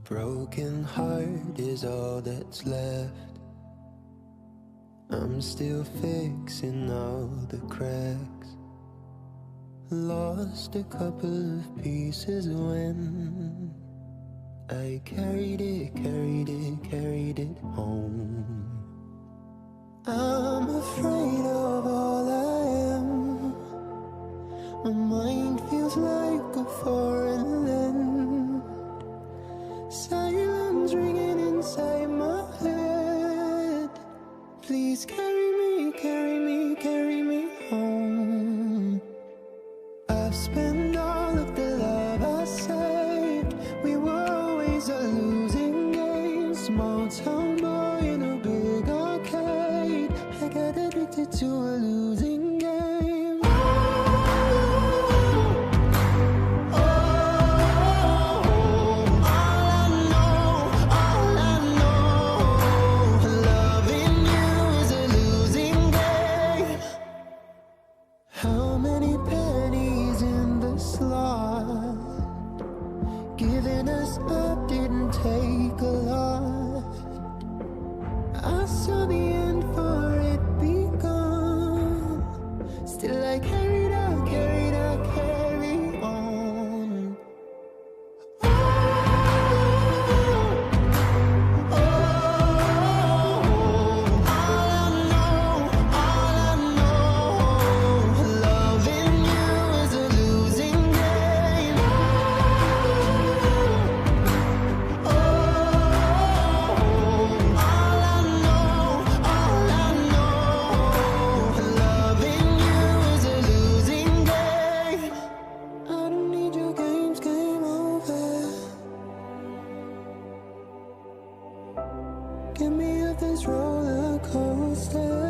broken heart is all that's left. I'm still fixing all the cracks. Lost a couple of pieces when I carried it home. I'm afraid of all I am. My mind feels like a foreign land. Silence ringing inside my head. Please carry me, carry me, carry me home. I've spent all of the love I saved. We were always a losing game. Small town boy in a big arcade. I got addicted to a losing game. How many pennies in the slot? Giving us up didn't take a lot. I saw the end for it begun. Still I carried on. Get me off this roller coaster.